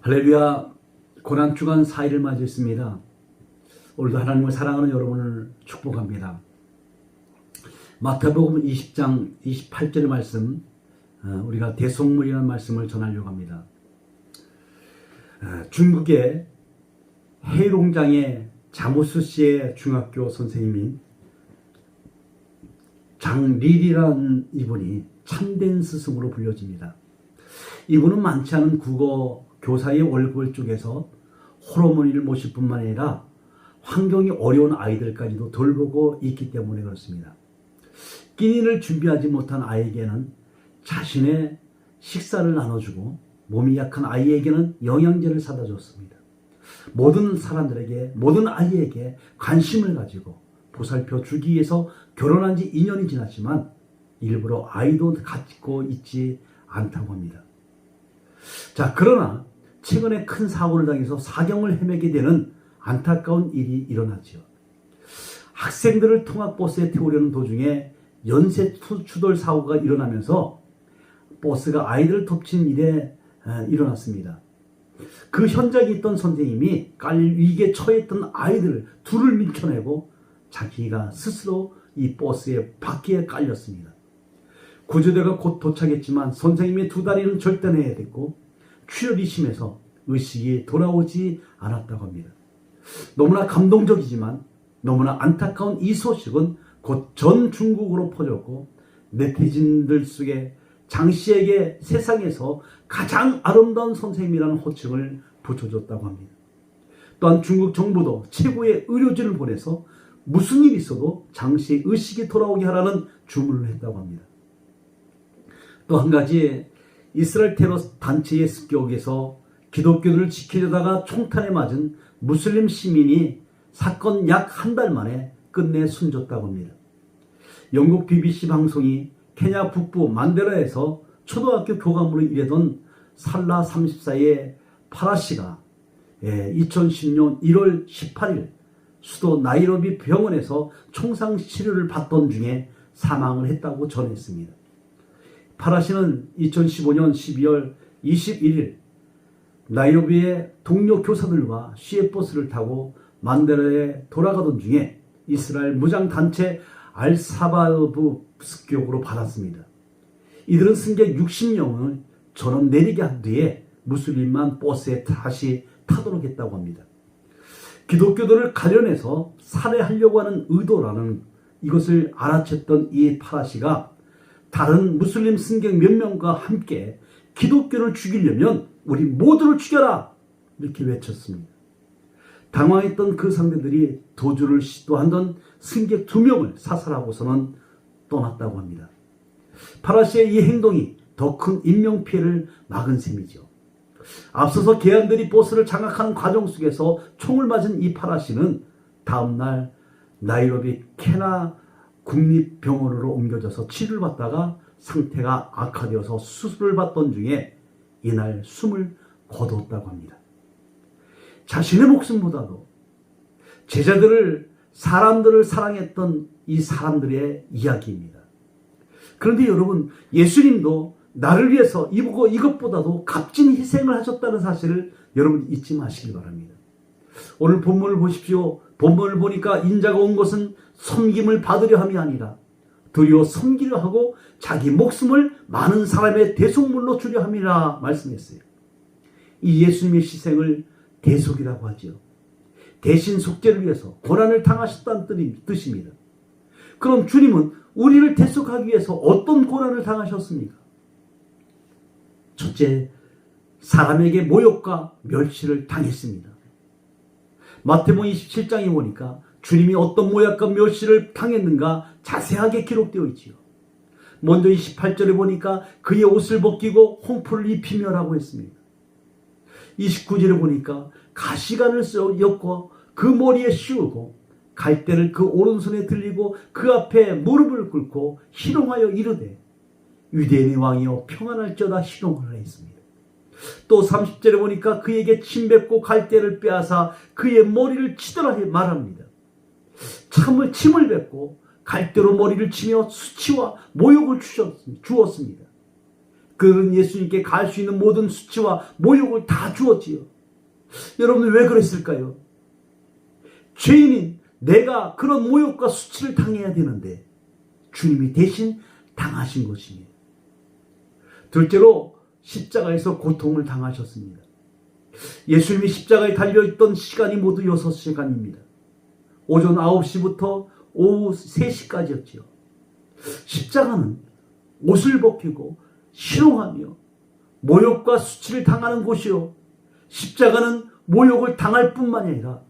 할렐루야. 고난주간 4일을 맞이했습니다. 오늘도 하나님을 사랑하는 여러분을 축복합니다. 마태복음 20장 28절의 말씀, 우리가 대속물이라는 말씀을 전하려고 합니다. 중국의 해롱장의 자무스시의 중학교 선생님인 장리리라는 이분이 참된 스승으로 불려집니다. 이분은 많지 않은 국어 교사의 월급을 쪼개서 홀어머니를 모실 뿐만 아니라 환경이 어려운 아이들까지도 돌보고 있기 때문에 그렇습니다. 끼니를 준비하지 못한 아이에게는 자신의 식사를 나눠주고 몸이 약한 아이에게는 영양제를 사다 줬습니다. 모든 사람들에게, 모든 아이에게 관심을 가지고 보살펴 주기 위해서 결혼한 지 2년이 지났지만 일부러 아이도 갖고 있지 않다고 합니다. 자, 그러나 최근에 큰 사고를 당해서 사경을 헤매게 되는 안타까운 일이 일어났죠. 학생들을 통학버스에 태우려는 도중에 연쇄 추돌 사고가 일어나면서 버스가 아이들을 덮친 일에 일어났습니다. 그 현장에 있던 선생님이 깔릴 위기에 처했던 아이들 둘을 밀쳐내고 자기가 스스로 이 버스의 바퀴에 깔렸습니다. 구조대가 곧 도착했지만 선생님의 두 다리는 절단해야 됐고 출혈이 심해서 의식이 돌아오지 않았다고 합니다. 너무나 감동적이지만 너무나 안타까운 이 소식은 곧 전 중국으로 퍼졌고 네티즌들 속에 장 씨에게 세상에서 가장 아름다운 선생님이라는 호칭을 붙여줬다고 합니다. 또한 중국 정부도 최고의 의료진을 보내서 무슨 일이 있어도 장 씨의 의식이 돌아오게 하라는 주문을 했다고 합니다. 또 한 가지, 이스라엘 테러 단체의 습격에서 기독교들을 지키려다가 총탄에 맞은 무슬림 시민이 사건 약 한 달 만에 끝내 숨졌다고 합니다. 영국 BBC 방송이 케냐 북부 만데라에서 초등학교 교감으로 일하던 살라 34의 파라시가 2010년 1월 18일 수도 나이로비 병원에서 총상 치료를 받던 중에 사망을 했다고 전했습니다. 파라시는 2015년 12월 21일 나이로비의 동료 교사들과 시외버스를 타고 만데라에 돌아가던 중에 이스라엘 무장단체 알사바브 습격으로 받았습니다. 이들은 승객 60명을 전원 내리게 한 뒤에 무슬림만 버스에 다시 타도록 했다고 합니다. 기독교들을 가려내서 살해하려고 하는 의도라는 이것을 알아챘던 이 파라시가 다른 무슬림 승객 몇 명과 함께 기독교를 죽이려면 우리 모두를 죽여라! 이렇게 외쳤습니다. 당황했던 그 상대들이 도주를 시도하던 승객 2명을 사살하고서는 떠났다고 합니다. 파라시의 이 행동이 더 큰 인명피해를 막은 셈이죠. 앞서서 개항들이 버스를 장악하는 과정 속에서 총을 맞은 이 파라시는 다음날 나이로비 케나 국립병원으로 옮겨져서 치료를 받다가 상태가 악화되어서 수술을 받던 중에 이날 숨을 거두었다고 합니다. 자신의 목숨보다도 사람들을 사랑했던 이 사람들의 이야기입니다. 그런데 여러분, 예수님도 나를 위해서 이것보다도 값진 희생을 하셨다는 사실을 여러분 잊지 마시기 바랍니다. 오늘 본문을 보십시오. 본문을 보니까 인자가 온 것은 섬김을 받으려 함이 아니라 도리어 섬기려 하고 자기 목숨을 많은 사람의 대속물로 주려 함이라 말씀했어요. 이 예수님의 희생을 대속이라고 하지요. 대신 속죄를 위해서 고난을 당하셨다는 뜻입니다. 그럼 주님은 우리를 대속하기 위해서 어떤 고난을 당하셨습니까? 첫째, 사람에게 모욕과 멸시를 당했습니다. 마태복음 27장에 보니까 주님이 어떤 모욕과 멸시를 당했는가 자세하게 기록되어 있지요. 먼저 28절에 보니까 그의 옷을 벗기고 홍포를 입히며라고 했습니다. 29절에 보니까 가시관을 엮어 그 머리에 씌우고 갈대를 그 오른손에 들리고 그 앞에 무릎을 꿇고 희롱하여 이르되 유대인의 왕이여 평안할지어다 희롱을 했습니다. 또 30절에 보니까 그에게 침 뱉고 갈대를 빼앗아 그의 머리를 치더라 말합니다. 침을 뱉고 갈대로 머리를 치며 수치와 모욕을 주었습니다. 그는 예수님께 갈 수 있는 모든 수치와 모욕을 다 주었지요. 여러분 왜 그랬을까요? 죄인인 내가 그런 모욕과 수치를 당해야 되는데 주님이 대신 당하신 것입니다. 둘째로 십자가에서 고통을 당하셨습니다. 예수님이 십자가에 달려있던 시간이 모두 6시간입니다. 오전 9시부터 오후 3시까지였지요. 십자가는 옷을 벗기고 신용하며 모욕과 수치를 당하는 곳이요. 십자가는 모욕을 당할 뿐만 아니라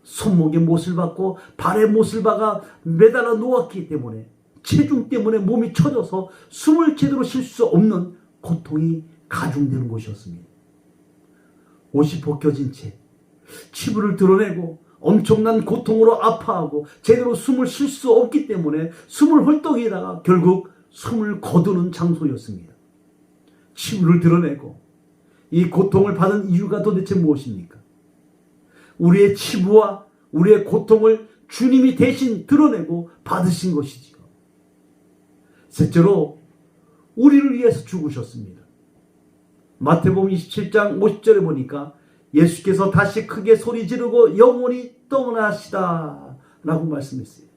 손목에 못을 박고 발에 못을 박아 매달아 놓았기 때문에 체중 때문에 몸이 처져서 숨을 제대로 쉴 수 없는 고통이 가중되는 곳이었습니다. 옷이 벗겨진 채 치부를 드러내고 엄청난 고통으로 아파하고 제대로 숨을 쉴 수 없기 때문에 숨을 헐떡이다가 결국 숨을 거두는 장소였습니다. 치부를 드러내고 이 고통을 받은 이유가 도대체 무엇입니까? 우리의 치부와 우리의 고통을 주님이 대신 드러내고 받으신 것이지요. 셋째로 우리를 위해서 죽으셨습니다. 마태복음 27장 50절에 보니까 예수께서 다시 크게 소리 지르고 영원히 떠나시다 라고 말씀했어요.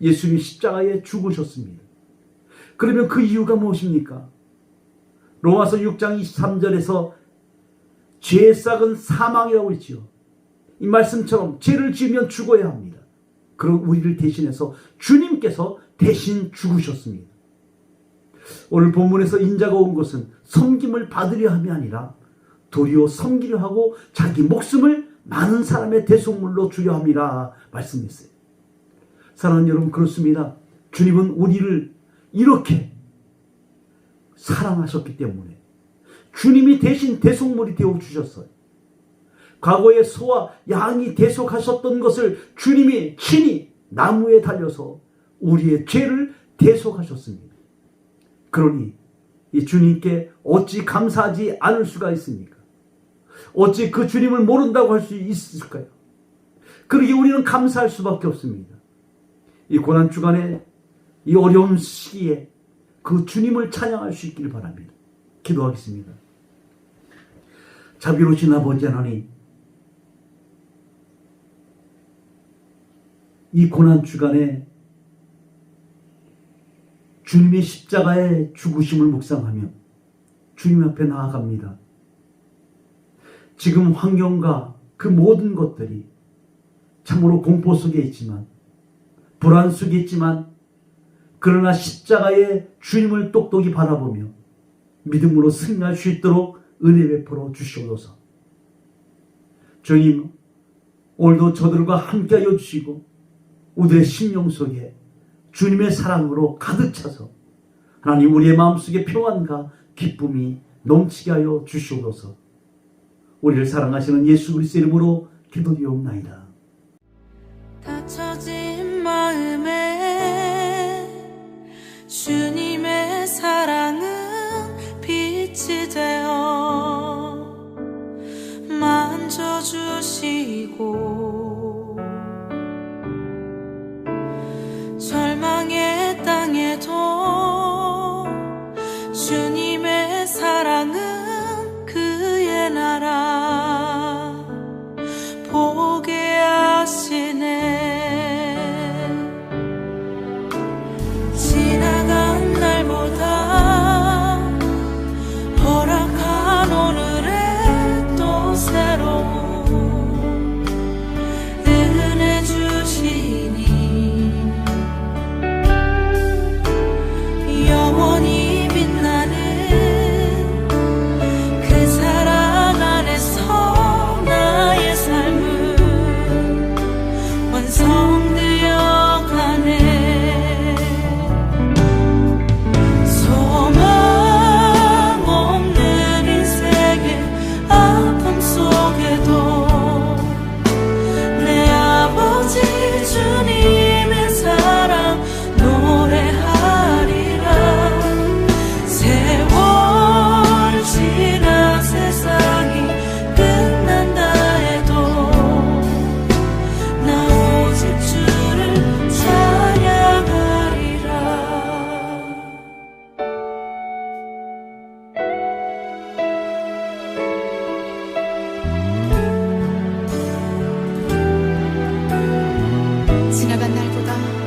예수님이 십자가에 죽으셨습니다. 그러면 그 이유가 무엇입니까? 로마서 6장 23절에서 죄의 싹은 사망이라고 했지요. 이 말씀처럼 죄를 지으면 죽어야 합니다. 그럼 우리를 대신해서 주님께서 대신 죽으셨습니다. 오늘 본문에서 인자가 온 것은 섬김을 받으려 함이 아니라 도리어 섬기려 하고 자기 목숨을 많은 사람의 대속물로 주려 함이라 말씀했어요. 사랑하는 여러분, 그렇습니다. 주님은 우리를 이렇게 사랑하셨기 때문에 주님이 대신 대속물이 되어주셨어요. 과거에 소와 양이 대속하셨던 것을 주님이 친히 나무에 달려서 우리의 죄를 대속하셨습니다. 그러니 이 주님께 어찌 감사하지 않을 수가 있습니까? 어찌 그 주님을 모른다고 할 수 있을까요? 그러기에 우리는 감사할 수밖에 없습니다. 이 고난주간에 이 어려운 시기에 그 주님을 찬양할 수 있기를 바랍니다. 기도하겠습니다. 자비로우신 아버지 하나님, 이 고난주간에 주님의 십자가의 죽으심을 묵상하며 주님 앞에 나아갑니다. 지금 환경과 그 모든 것들이 참으로 공포 속에 있지만, 불안 속에 있지만, 그러나 십자가의 주님을 똑똑히 바라보며 믿음으로 승리할 수 있도록 은혜 베풀어 주시옵소서. 주님, 오늘도 저들과 함께하여 주시고 우리의 심령 속에 주님의 사랑으로 가득 차서 하나님 우리의 마음속에 평안과 기쁨이 넘치게 하여 주시옵소서. 우리를 사랑하시는 예수 그리스도의 이름으로 기도드리옵나이다. 닫혀진 마음에 주님의 사랑은 빛이 되어 만져주시고 절망의 땅에도 주님의 사랑은 그의 나라 보게 나